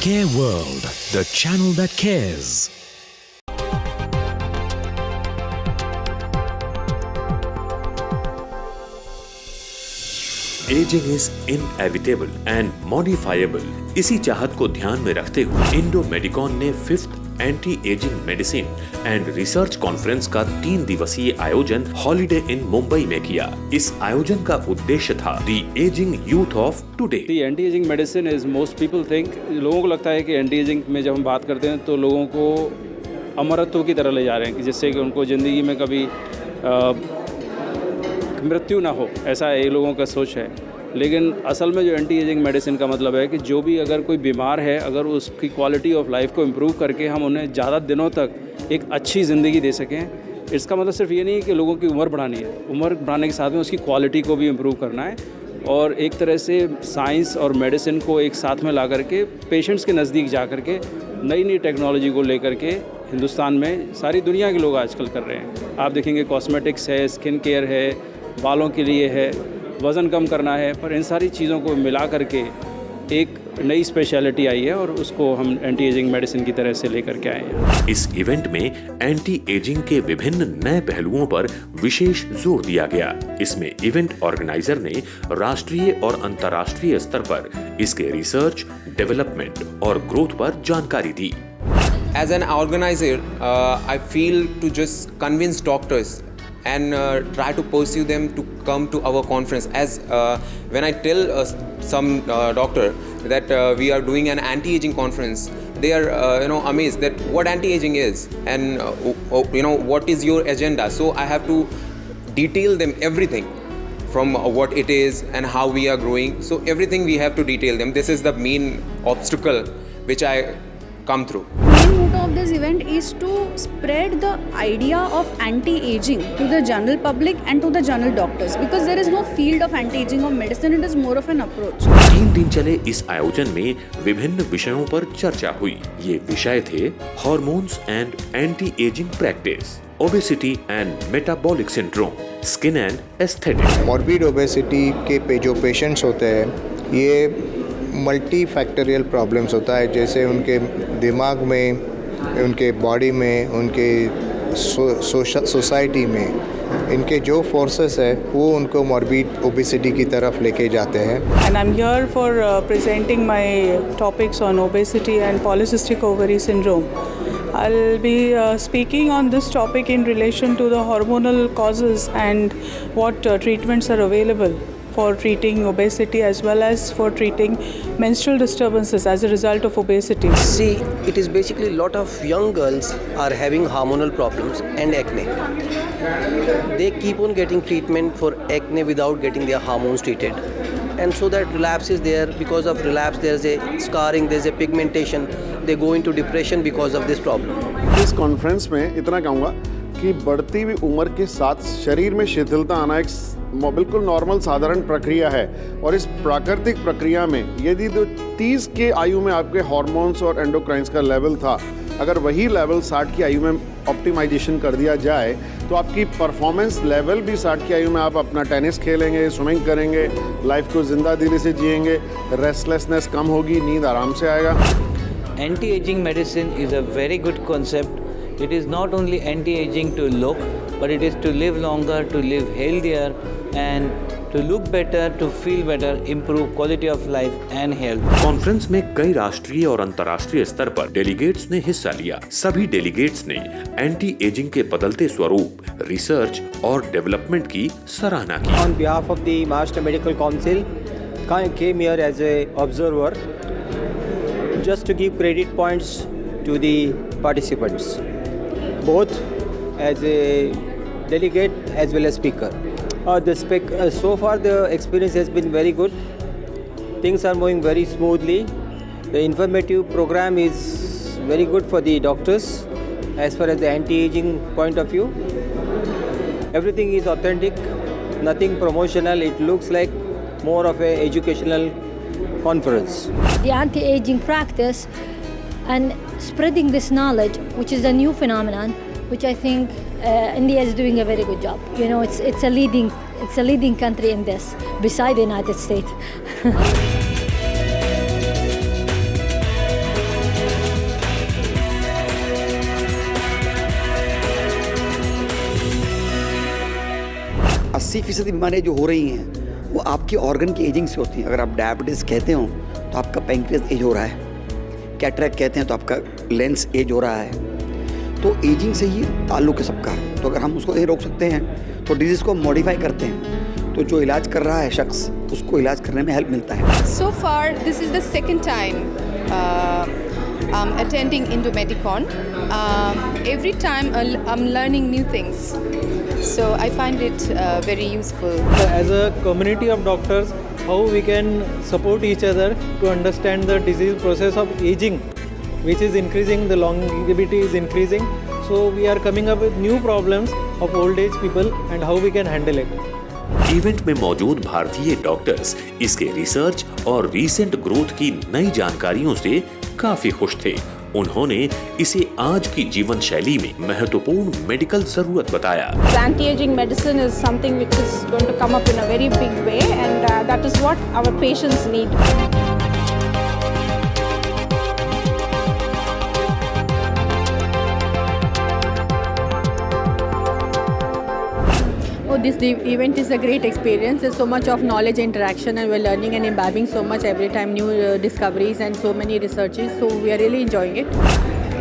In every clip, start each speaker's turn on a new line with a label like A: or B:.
A: Care World, the channel that cares.
B: Ageing is inevitable and modifiable. इसी चाहत को ध्यान में रखते हुए इंडो मेडिकॉन ने 5th anti aging medicine and research conference का 3 दिवसीय आयोजन हॉलिडे इन मुंबई में किया। इस आयोजन का उद्देश्य था the aging youth of today.
C: The anti aging medicine is most people think, लोगों को लगता है कि एंटी एजिंग में जब हम बात करते हैं तो लोगों को अमरत्व की तरह ले जा रहे हैं कि जिससे कि उनको ज़िंदगी में कभी मृत्यु ना हो, ऐसा ये लोगों का सोच है। लेकिन असल में जो एंटी एजिंग मेडिसिन का मतलब है कि जो भी अगर कोई बीमार है, अगर उसकी क्वालिटी ऑफ लाइफ को इम्प्रूव करके हम उन्हें ज़्यादा दिनों तक एक अच्छी ज़िंदगी दे सकें, इसका मतलब सिर्फ ये नहीं है कि लोगों की उम्र बढ़ानी है, उम्र बढ़ाने के साथ में उसकी क्वालिटी को भी इम्प्रूव करना है। और एक तरह से साइंस और मेडिसिन को एक साथ में ला करके पेशेंट्स के नज़दीक जा कर के नई नई टेक्नोलॉजी को लेकर के हिंदुस्तान में सारी दुनिया के लोग आजकल कर रहे हैं। आप देखेंगे कॉस्मेटिक्स है, स्किन केयर है, बालों के लिए है, वज़न कम करना है, पर इन सारी चीज़ों को मिला करके एक नई स्पेशलिटी आई है और उसको हम एंटी एजिंग मेडिसिन की तरह से लेकर के आए हैं।
B: इस इवेंट में एंटी एजिंग के विभिन्न नए पहलुओं पर विशेष जोर दिया गया। इसमें इवेंट ऑर्गेनाइजर ने राष्ट्रीय और अंतर्राष्ट्रीय स्तर पर इसके रिसर्च, डेवलपमेंट और ग्रोथ पर जानकारी दी।
D: As an organizer, I feel to just convince doctors and try to pursue them to come to our conference. As when I tell some doctor that we are doing an anti-aging conference, they are amazed that what anti-aging is and what is your agenda. So I have to detail them everything from what it is and how we are growing. So everything we have to detail them. This is the main obstacle which I come through.
E: Main motto of this event is to spread the idea of anti-aging to the general public and to the general doctors, because there is no field of anti-aging of medicine, it is more of an approach.
B: 3 दिन चले इस आयोजन में विभिन्न विषयों पर चर्चा हुई। ये विषय थे hormones and anti ageing practice, obesity and metabolic syndrome, skin and aesthetics.
F: Morbid obesity के जो पेशेंट्स होते हैं, ये मल्टी फैक्टोरियल प्रॉब्लम्स होता है, जैसे उनके दिमाग में, उनके बॉडी में, उनके सोसाइटी में इनके जो फोर्सेस है वो उनको मॉर्बिड ओबेसिटी की तरफ लेके जाते हैं।
G: And I'm here for presenting my topics on obesity and polycystic ovary syndrome. I'll be speaking on this topic in relation to the hormonal causes and what treatments are available for treating obesity as well as for treating menstrual disturbances as a result of obesity.
H: See, it is basically a lot of young girls are having hormonal problems and acne. They keep on getting treatment for acne without getting their hormones treated. And so that relapse is there. Because of relapse, there is a scarring, there is a pigmentation. They go into depression because of this problem.
I: इस conference में इतना कहूँगा कि बढ़ती हुई उम्र के साथ शरीर में शिथिलता आना एक बिल्कुल नॉर्मल साधारण प्रक्रिया है। और इस प्राकृतिक प्रक्रिया में यदि तो 30 के आयु में आपके हार्मोन्स और एंडोक्राइंस का लेवल था, अगर वही लेवल 60 की आयु में ऑप्टिमाइजेशन कर दिया जाए तो आपकी परफॉर्मेंस लेवल भी 60 की आयु में आप अपना टेनिस खेलेंगे, स्विमिंग करेंगे, लाइफ को जिंदा दिली से जिएंगे, रेस्टलेसनेस कम होगी, नींद आराम से आएगा।
J: Anti-aging medicine is a very good concept. It is not only anti-aging to look, but it is to live longer, to live healthier, and to look better, to feel better, improve quality of life and health.
B: Conference में कई राष्ट्रीय और अंतर्राष्ट्रीय स्तर पर delegates ने हिस्सा लिया। सभी डेलीगेट्स ने एंटी एजिंग के बदलते स्वरूप, रिसर्च और डेवलपमेंट की सराहना की।
K: On behalf of the Maharashtra Medical Council, I came here as a observer, just to give credit points to the participants, both as a delegate as well as speaker. So far the experience has been very good. Things are moving very smoothly. The informative program is very good for the doctors as far as the anti-aging point of view. Everything is authentic, nothing promotional. It looks like more of a educational conference.
L: The anti-aging practice and spreading this knowledge, which is a new phenomenon, which I think India is doing a very good job. You know, it's a leading country in this, beside the United States.
M: 80% बीमारियाँ जो हो रही हैं वो आपके organ की ageing से होती हैं। अगर आप डायबिटीज़ कहते हो तो आपका पैंक्रियास एज हो रहा है, कैटरैक्ट कहते हैं तो आपका लेंस एज हो रहा है। तो एजिंग से ही ताल्लुक़ है सबका। तो अगर हम उसको नहीं रोक सकते हैं तो डिजीज़ को मॉडिफाई करते हैं, तो जो इलाज कर रहा है शख्स उसको इलाज करने में हेल्प मिलता है।
N: So far, this is the second time I'm attending Indomedicon. Every time I'm learning new things. So I find it very useful.
O: As a community of doctors, how we can support each other to understand the disease process of aging, which is increasing, the longevity is increasing. So we are coming up with new problems of old age people and how we can handle it.
B: Event में मौजूद भारतीय doctors इसके research और recent growth की नई जानकारियों से काफी खुश थे। उन्होंने इसे आज की जीवन शैली में महत्वपूर्ण मेडिकल जरूरत बताया।
P: Anti-aging medicine is something which is going to come up in a very big way, and that is what our patients need.
Q: This event is a great experience. There's so much of knowledge interaction, and we're learning and imbibing so much every time, new discoveries and so many researches. So we are really enjoying it.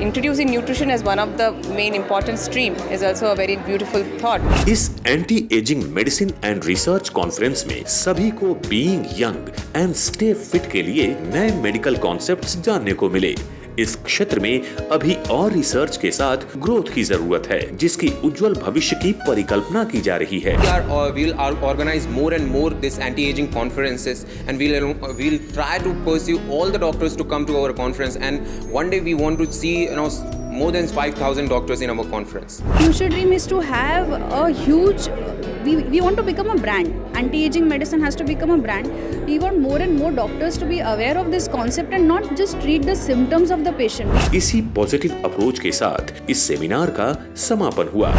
N: Introducing nutrition as one of the main important stream is also a very beautiful thought.
B: इस anti aging medicine and research conference में सभी को being young and stay fit के लिए नए medical concepts जानने को मिले। इस क्षेत्र में अभी और रिसर्च के साथ ग्रोथ की जरूरत है, जिसकी उज्जवल भविष्य की परिकल्पना की जा रही है।
D: We'll organize more and more this anti-aging conferences, and we'll try to pursue all the doctors to come to our conference, and one day we want to see more than 5,000 doctors in our conference.
E: Future dream is to have a huge. We want to become a brand. Anti-aging medicine has to become a brand. We want more and more doctors to be aware of this concept and not just treat the symptoms of the patient.
B: इसी positive approach के साथ इस seminar का समापन हुआ।